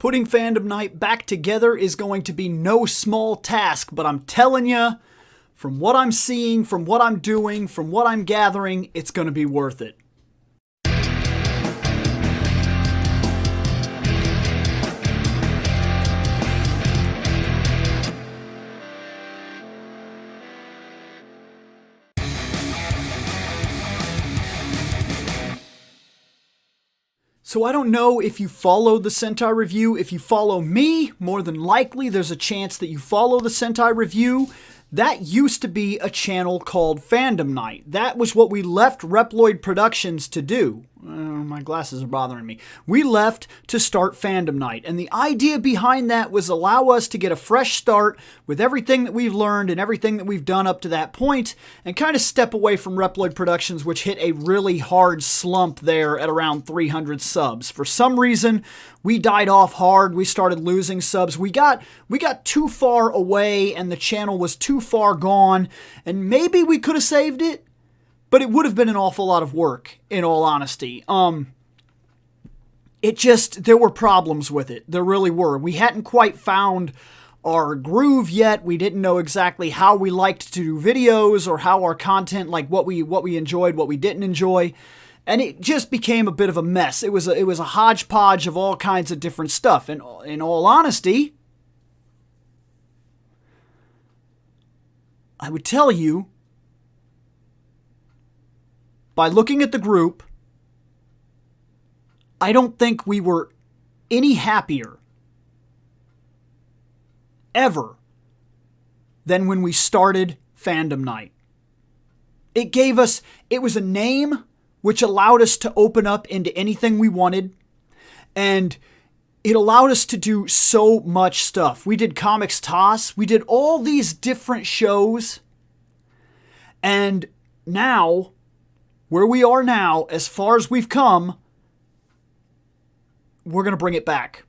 Putting Fandom Knight back together is going to be no small task, but I'm telling you, from what I'm seeing, from what I'm doing, from what I'm gathering, it's going to be worth it. So I don't know if you follow the Sentai Review. If you follow me, more than likely there's a chance that you follow the Sentai Review. That used to be a channel called Fandom Knight. That was what we left Reploid Productions to do. My glasses are bothering me. We left to start Fandom Knight. And the idea behind that was allow us to get a fresh start with everything that we've learned and everything that we've done up to that point, and kind of step away from Reploid Productions, which hit a really hard slump there at around 300 subs. For some reason, we died off hard. We started losing subs. We got too far away and the channel was too far gone, and maybe we could have saved it, but it would have been an awful lot of work, in all honesty. There were problems with it. There really were. We hadn't quite found our groove yet. We didn't know exactly how we liked to do videos or how our content, like what we enjoyed, what we didn't enjoy. And it just became a bit of a mess. It was a hodgepodge of all kinds of different stuff. And in all honesty, I would tell you, by looking at the group, I don't think we were any happier ever than when we started Fandom Knight. It was a name which allowed us to open up into anything we wanted, and it allowed us to do so much stuff. We did Comics Toss, we did all these different shows, and now, where we are now, as far as we've come, we're going to bring it back.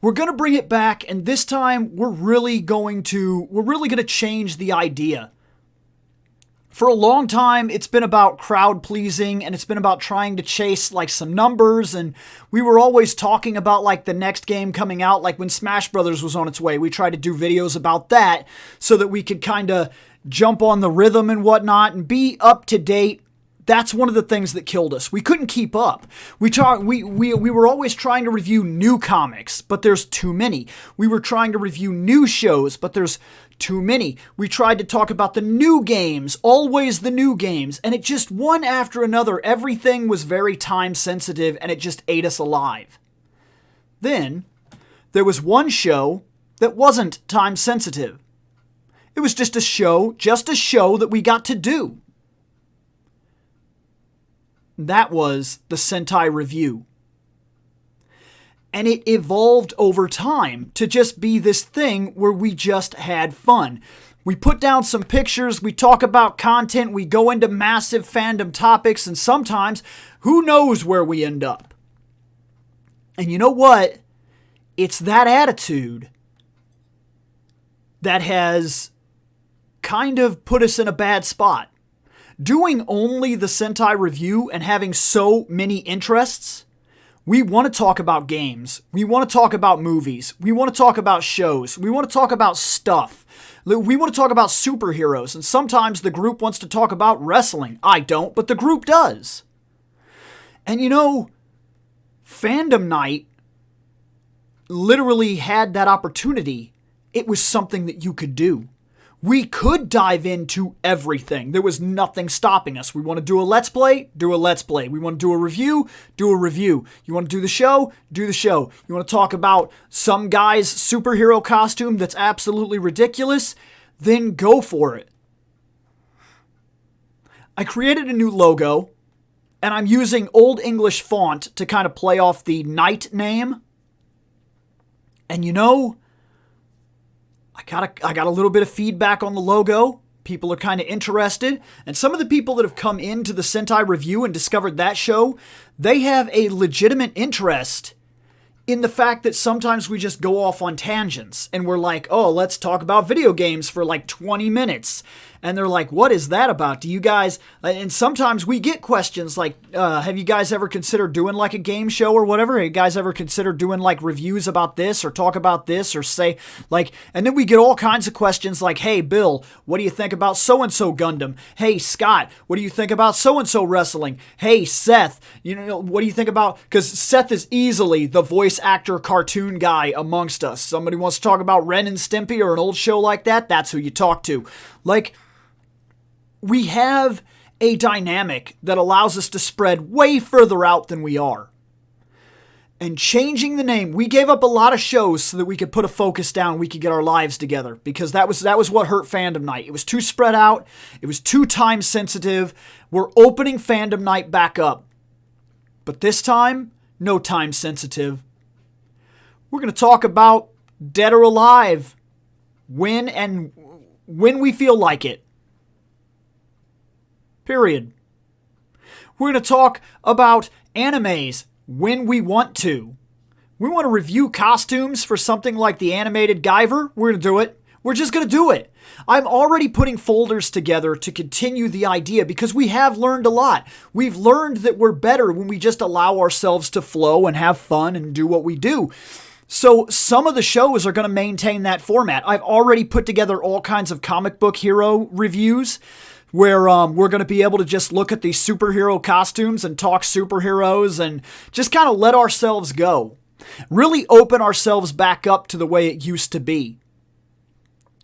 We're going to bring it back, and this time we're really going to change the idea. For a long time, it's been about crowd pleasing, and it's been about trying to chase like some numbers, and we were always talking about like the next game coming out. Like when Smash Brothers was on its way, we tried to do videos about that so that we could kind of jump on the rhythm and whatnot and be up to date. That's one of the things that killed us. We couldn't keep up. We were always trying to review new comics, but there's too many. We were trying to review new shows, but there's too many. We tried to talk about the new games, always the new games, and it just one after another. Everything was very time sensitive, and it just ate us alive. Then there was one show that wasn't time sensitive. It was just a show that we got to do. That was the Sentai Review. And it evolved over time to just be this thing where we just had fun. We put down some pictures, we talk about content, we go into massive fandom topics, and sometimes, who knows where we end up. And you know what? It's that attitude that has kind of put us in a bad spot. Doing only the Sentai Review and having so many interests, we want to talk about games, we want to talk about movies, we want to talk about shows, we want to talk about stuff, we want to talk about superheroes, and sometimes the group wants to talk about wrestling. I don't, but the group does. And you know, Fandom Knight literally had that opportunity. It was something that you could do. We could dive into everything. There was nothing stopping us. We want to do a Let's Play? Do a Let's Play. We want to do a review? Do a review. You want to do the show? Do the show. You want to talk about some guy's superhero costume that's absolutely ridiculous? Then go for it. I created a new logo, and I'm using Old English font to kind of play off the Knight name. And you know, I got a little bit of feedback on the logo. People are kind of interested. And some of the people that have come into the Sentai Review and discovered that show, they have a legitimate interest in the fact that sometimes we just go off on tangents and we're like, oh, let's talk about video games for like 20 minutes. And they're like, what is that about? Do you guys, and sometimes we get questions like, have you guys ever considered doing like a game show or whatever? Have you guys ever considered doing like reviews about this or talk about this or say like, and then we get all kinds of questions like, hey, Bill, what do you think about so-and-so Gundam? Hey, Scott, what do you think about so-and-so wrestling? Hey, Seth, what do you think about, because Seth is easily the voice actor cartoon guy amongst us. Somebody wants to talk about Ren and Stimpy or an old show like that, that's who you talk to. Like, we have a dynamic that allows us to spread way further out than we are. And changing the name, we gave up a lot of shows so that we could put a focus down, we could get our lives together, because that was what hurt Fandom Night. It was too spread out, it was too time sensitive. We're opening Fandom Night back up. But this time, no time sensitive. We're going to talk about Dead or Alive when we feel like it. Period. We're going to talk about animes when we want to. We want to review costumes for something like the animated Guyver. We're going to do it. We're just going to do it. I'm already putting folders together to continue the idea because we have learned a lot. We've learned that we're better when we just allow ourselves to flow and have fun and do what we do. So some of the shows are going to maintain that format. I've already put together all kinds of comic book hero reviews where we're going to be able to just look at these superhero costumes and talk superheroes and just kind of let ourselves go. Really open ourselves back up to the way it used to be.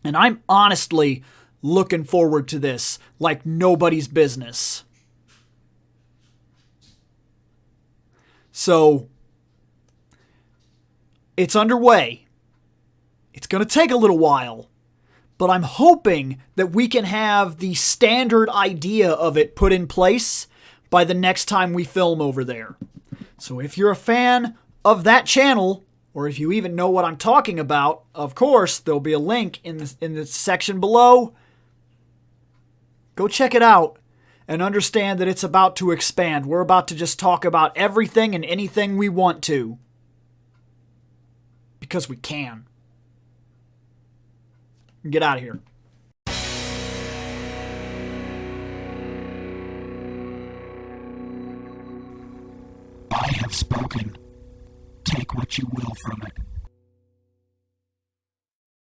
And I'm honestly looking forward to this like nobody's business. So, it's underway. It's going to take a little while. But I'm hoping that we can have the standard idea of it put in place by the next time we film over there. So if you're a fan of that channel, or if you even know what I'm talking about, of course, there'll be a link in the section below. Go check it out and understand that it's about to expand. We're about to just talk about everything and anything we want to. Because we can. Get out of here. I have spoken. Take what you will from it.